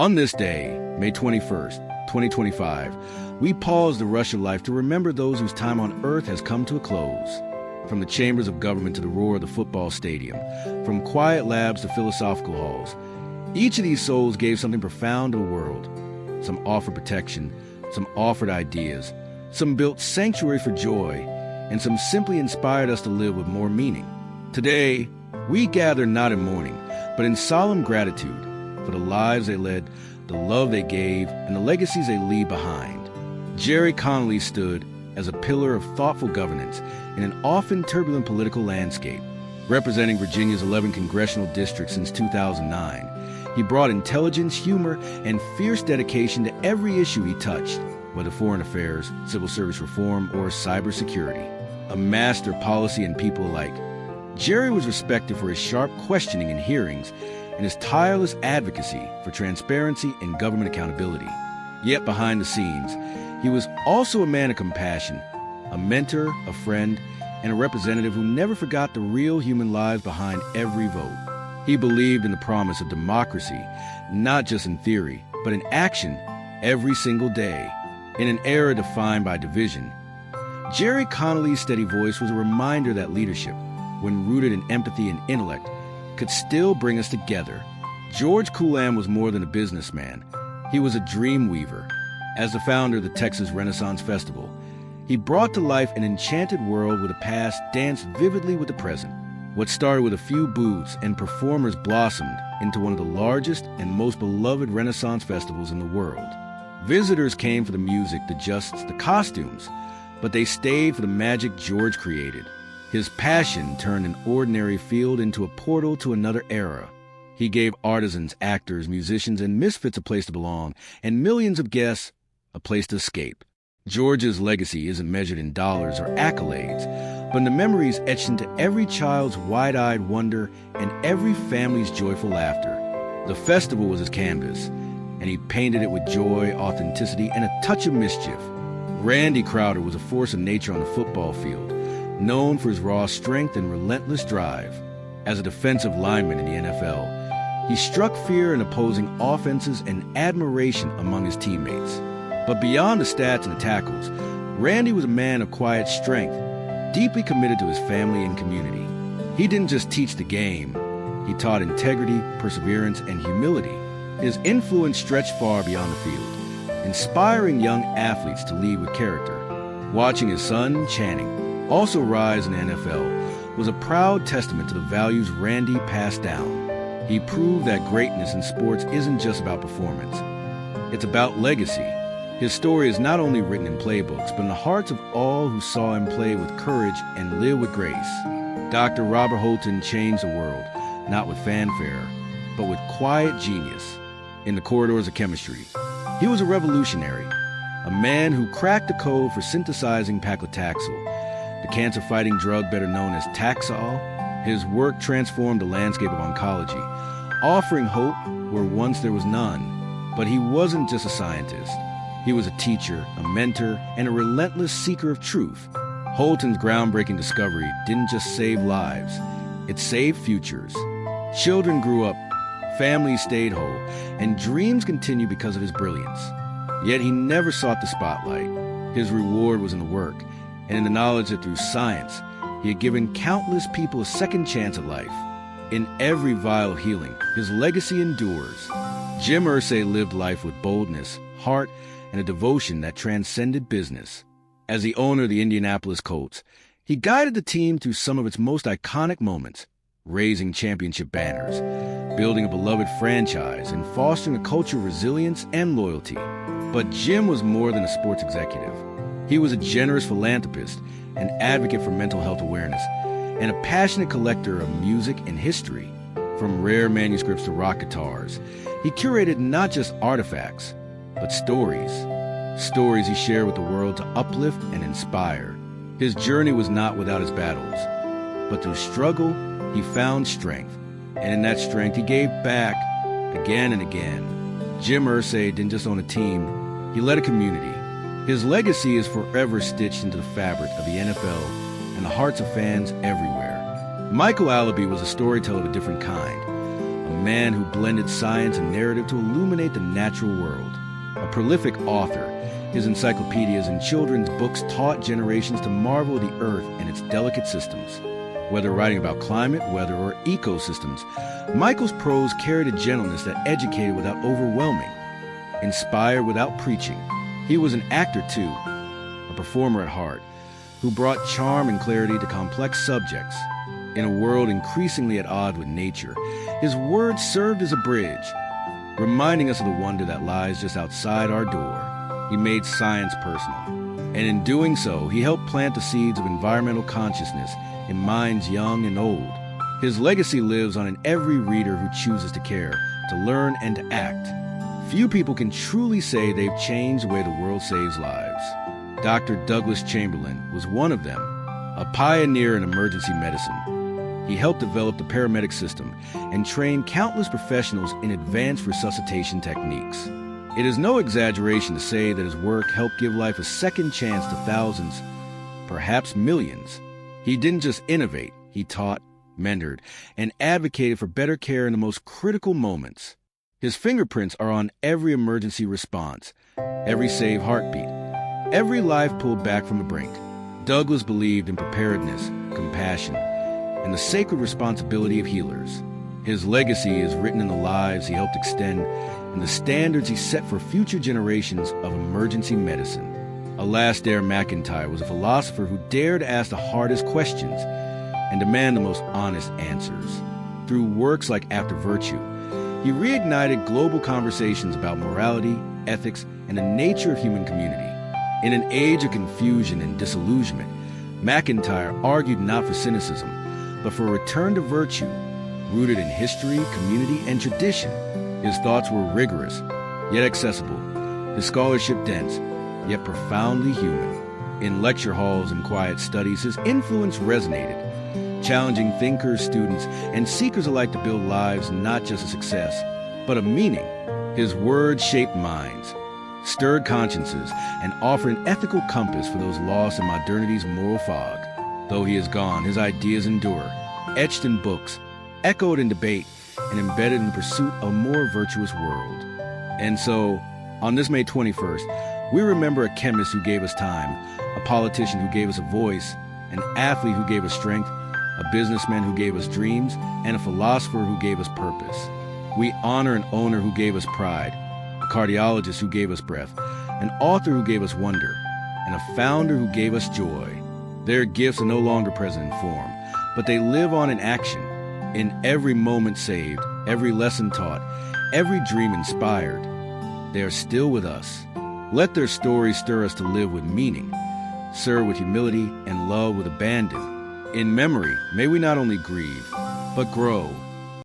On this day, May 21st, 2025, we pause the rush of life to remember those whose time on earth has come to a close. From the chambers of government to the roar of the football stadium, from quiet labs to philosophical halls, each of these souls gave something profound to the world. Some offered protection, some offered ideas, some built sanctuary for joy, and some simply inspired us to live with more meaning. Today, we gather not in mourning, but in solemn gratitude for the lives they led, the love they gave, and the legacies they leave behind. Gerry Connolly stood as a pillar of thoughtful governance in an often turbulent political landscape. Representing Virginia's 11 congressional districts since 2009, he brought intelligence, humor, and fierce dedication to every issue he touched, whether foreign affairs, civil service reform, or cybersecurity. A master of policy and people alike, Gerry was respected for his sharp questioning in hearings and his tireless advocacy for transparency and government accountability. Yet behind the scenes, he was also a man of compassion, a mentor, a friend, and a representative who never forgot the real human lives behind every vote. He believed in the promise of democracy, not just in theory, but in action every single day. In an era defined by division, Gerry Connolly's steady voice was a reminder that leadership, when rooted in empathy and intellect, could still bring us together. George Coulam was more than a businessman. He was a dream weaver. As the founder of the Texas Renaissance Festival, he brought to life an enchanted world where the past danced vividly with the present. What started with a few booths and performers blossomed into one of the largest and most beloved Renaissance festivals in the world. Visitors came for the music, the justs, the costumes, but they stayed for the magic George created. His passion turned an ordinary field into a portal to another era. He gave artisans, actors, musicians, and misfits a place to belong, and millions of guests a place to escape. George's legacy isn't measured in dollars or accolades, but in the memories etched into every child's wide-eyed wonder and every family's joyful laughter. The festival was his canvas, and he painted it with joy, authenticity, and a touch of mischief. Randy Crowder was a force of nature on the football field, known for his raw strength and relentless drive. As a defensive lineman in the NFL, he struck fear in opposing offenses and admiration among his teammates. But beyond the stats and the tackles, Randy was a man of quiet strength, deeply committed to his family and community. He didn't just teach the game, he taught integrity, perseverance, and humility. His influence stretched far beyond the field, inspiring young athletes to lead with character. Watching his son, Channing, also rise in the NFL was a proud testament to the values Randy passed down. He proved that greatness in sports isn't just about performance. It's about legacy. His story is not only written in playbooks, but in the hearts of all who saw him play with courage and live with grace. Dr. Robert Holton changed the world, not with fanfare, but with quiet genius. In the corridors of chemistry, he was a revolutionary, a man who cracked the code for synthesizing paclitaxel, the cancer-fighting drug better known as Taxol. His work transformed the landscape of oncology, offering hope where once there was none. But he wasn't just a scientist. He was a teacher, a mentor, and a relentless seeker of truth. Holton's groundbreaking discovery didn't just save lives, it saved futures. Children grew up, families stayed whole, and dreams continued because of his brilliance. Yet he never sought the spotlight. His reward was in the work, and in the knowledge that through science, he had given countless people a second chance at life. In every vial of healing, his legacy endures. Jim Irsay lived life with boldness, heart, and a devotion that transcended business. As the owner of the Indianapolis Colts, he guided the team through some of its most iconic moments, raising championship banners, building a beloved franchise, and fostering a culture of resilience and loyalty. But Jim was more than a sports executive. He was a generous philanthropist, an advocate for mental health awareness, and a passionate collector of music and history. From rare manuscripts to rock guitars, he curated not just artifacts, but stories. Stories he shared with the world to uplift and inspire. His journey was not without his battles, but through struggle, he found strength. And in that strength, he gave back again and again. Jim Irsay didn't just own a team, he led a community. His legacy is forever stitched into the fabric of the NFL and the hearts of fans everywhere. Michael Allaby was a storyteller of a different kind, a a man who blended science and narrative to illuminate the natural world. A prolific author, his encyclopedias and children's books taught generations to marvel at the earth and its delicate systems. Whether writing about climate, weather, or ecosystems, Michael's prose carried a gentleness that educated without overwhelming, inspired without preaching. He was an actor, too, a performer at heart, who brought charm and clarity to complex subjects. In a world increasingly at odds with nature, his words served as a bridge, reminding us of the wonder that lies just outside our door. He made science personal, and in doing so, he helped plant the seeds of environmental consciousness in minds young and old. His legacy lives on in every reader who chooses to care, to learn, and to act. Few people can truly say they've changed the way the world saves lives. Dr. Douglas Chamberlain was one of them, a pioneer in emergency medicine. He helped develop the paramedic system and trained countless professionals in advanced resuscitation techniques. It is no exaggeration to say that his work helped give life a second chance to thousands, perhaps millions. He didn't just innovate, he taught, mentored, and advocated for better care in the most critical moments. His fingerprints are on every emergency response, every saved heartbeat, every life pulled back from the brink. Douglas believed in preparedness, compassion, and the sacred responsibility of healers. His legacy is written in the lives he helped extend and the standards he set for future generations of emergency medicine. Alasdair MacIntyre was a philosopher who dared to ask the hardest questions and demand the most honest answers. Through works like After Virtue, he reignited global conversations about morality, ethics, and the nature of human community. In an age of confusion and disillusionment, MacIntyre argued not for cynicism, but for a return to virtue, rooted in history, community, and tradition. His thoughts were rigorous, yet accessible. His scholarship dense, yet profoundly human. In lecture halls and quiet studies, his influence resonated, challenging thinkers, students, and seekers alike to build lives not just of success, but of meaning. His words shaped minds, stirred consciences, and offered an ethical compass for those lost in modernity's moral fog. Though he is gone, his ideas endure, etched in books, echoed in debate, and embedded in the pursuit of a more virtuous world. And so, on this May 21st, we remember a chemist who gave us time, a politician who gave us a voice, an athlete who gave us strength, a businessman who gave us dreams, and a philosopher who gave us purpose. We honor an owner who gave us pride, a cardiologist who gave us breath, an author who gave us wonder, and a founder who gave us joy. Their gifts are no longer present in form, but they live on in action. In every moment saved, every lesson taught, every dream inspired, they are still with us. Let their stories stir us to live with meaning, serve with humility, and love with abandon. In memory, may we not only grieve, but grow,